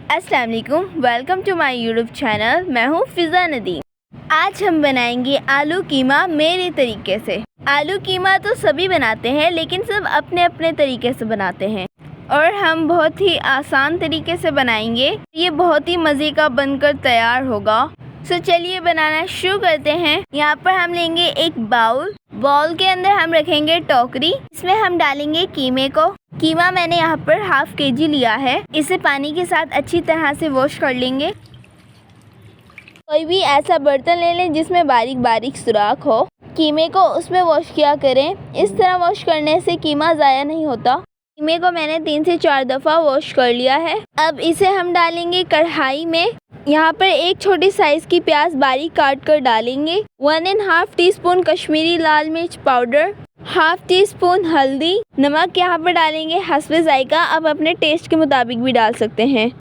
अस्सलाम वालेकुम, welcome to my YouTube channel. मैं हूँ फिज़ा नदीम। आज हम बनाएंगे आलू कीमा मेरे तरीके से। आलू कीमा तो सभी बनाते हैं, लेकिन सब अपने अपने तरीके से बनाते हैं और हम बहुत ही आसान तरीके से बनाएंगे। ये बहुत ही मज़े का बनकर तैयार होगा। तो चलिए बनाना शुरू करते हैं। यहाँ पर हम लेंगे एक बाउल के अंदर हम रखेंगे टोकरी। इसमें हम डालेंगे कीमे को। कीमा मैंने यहाँ पर हाफ केजी लिया है। इसे पानी के साथ अच्छी तरह से वॉश कर लेंगे। कोई भी ऐसा बर्तन ले लें जिसमें बारीक बारीक सुराख हो। कीमे को उसमें वॉश किया करें। इस तरह वॉश करने से कीमा ज़ाया नहीं होता। कीमे को मैंने 3 से 4 दफ़ा वॉश कर लिया है। अब इसे हम डालेंगे कढ़ाई में। यहाँ पर एक छोटी साइज की प्याज बारीक काट कर डालेंगे। 1.5 टीस्पून कश्मीरी लाल मिर्च पाउडर, हाफ टी स्पून हल्दी, नमक यहाँ पर डालेंगे हस्बे जायका। आप अपने टेस्ट के मुताबिक भी डाल सकते हैं।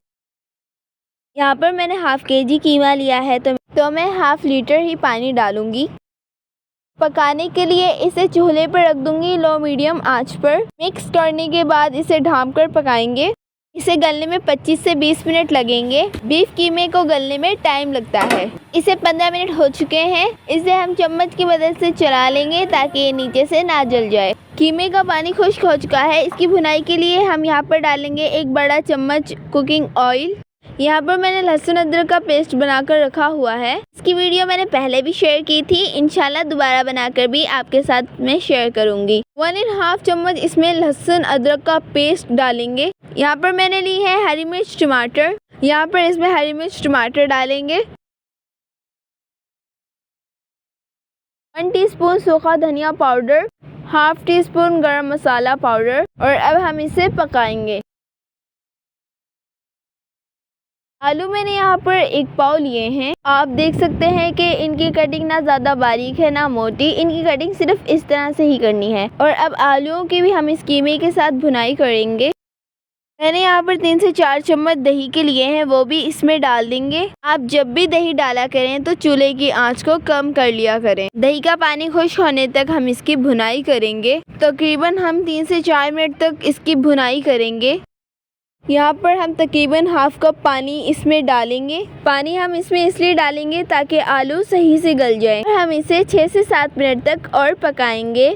यहाँ पर मैंने हाफ केजी कीमा लिया है तो मैं हाफ लीटर ही पानी डालूंगी। पकाने के लिए इसे चूल्हे पर रख दूंगी लो मीडियम आंच पर। मिक्स करने के बाद इसे ढाँप कर पकाएंगे। इसे गलने में 25 से 20 मिनट लगेंगे। बीफ कीमे को गलने में टाइम लगता है। इसे 15 मिनट हो चुके हैं। इसे हम चम्मच की मदद से चला लेंगे ताकि ये नीचे से ना जल जाए। कीमे का पानी खुश्क हो चुका है। इसकी भुनाई के लिए हम यहाँ पर डालेंगे 1 बड़ा चम्मच कुकिंग ऑयल। यहाँ पर मैंने लहसुन अदरक का पेस्ट बनाकर रखा हुआ है। इसकी वीडियो मैंने पहले भी शेयर की थी। इंशाल्लाह दोबारा बनाकर भी आपके साथ मैं शेयर करूँगी। 1.5 चम्मच इसमें लहसुन अदरक का पेस्ट डालेंगे। यहाँ पर मैंने ली है हरी मिर्च टमाटर। यहाँ पर इसमें हरी मिर्च टमाटर डालेंगे। 1 टीस्पून सूखा धनिया पाउडर, हाफ टी स्पून गरम मसाला पाउडर और अब हम इसे पकाएंगे। आलू मैंने यहाँ पर 1 पाव लिए हैं। आप देख सकते हैं कि इनकी कटिंग ना ज़्यादा बारीक है ना मोटी। इनकी कटिंग सिर्फ इस तरह से ही करनी है। और अब आलूओं की भी हम इस कीमे के साथ भुनाई करेंगे। मैंने यहाँ पर 3 से 4 चम्मच दही के लिए हैं, वो भी इसमें डाल देंगे। आप जब भी दही डाला करें तो चूल्हे की आंच को कम कर लिया करें। दही का पानी खुश्क होने तक हम इसकी भुनाई करेंगे। तकरीबन हम 3 से 4 मिनट तक इसकी भुनाई करेंगे। यहाँ पर हम तकरीबन हाफ कप पानी इसमें डालेंगे। पानी हम इसमें इसलिए डालेंगे ताकि आलू सही से गल जाए। हम इसे 6 से 7 मिनट तक और पकाएंगे।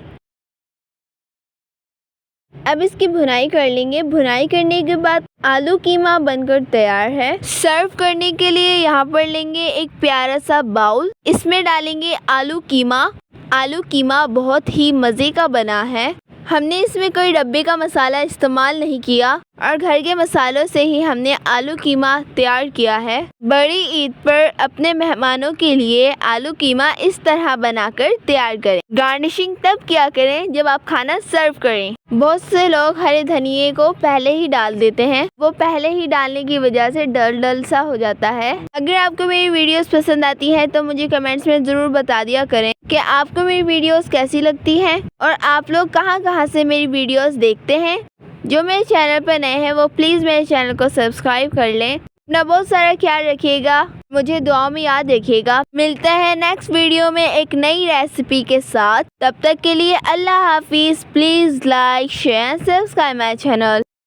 अब इसकी भुनाई कर लेंगे। भुनाई करने के बाद आलू कीमा बनकर तैयार है। सर्व करने के लिए यहाँ पर लेंगे एक प्यारा सा बाउल। इसमें डालेंगे आलू कीमा। आलू कीमा बहुत ही मज़े का बना है। हमने इसमें कोई डब्बे का मसाला इस्तेमाल नहीं किया और घर के मसालों से ही हमने आलू कीमा तैयार किया है। बड़ी ईद पर अपने मेहमानों के लिए आलू कीमा इस तरह बनाकर तैयार करें। गार्निशिंग तब किया करें जब आप खाना सर्व करें। बहुत से लोग हरे धनिये को पहले ही डाल देते हैं। वो पहले ही डालने की वजह से डल सा हो जाता है। अगर आपको मेरी वीडियोस पसंद आती हैं तो मुझे कमेंट्स में ज़रूर बता दिया करें कि आपको मेरी वीडियोस कैसी लगती हैं और आप लोग कहाँ से मेरी वीडियोस देखते हैं। जो मेरे चैनल पर नए हैं वो प्लीज़ मेरे चैनल को सब्सक्राइब कर लें। अपना बहुत सारा ख्याल रखिएगा। मुझे दुआओं में याद रखिएगा। मिलते हैं नेक्स्ट वीडियो में एक नई रेसिपी के साथ। तब तक के लिए अल्लाह हाफिज़। Please like share subscribe my channel.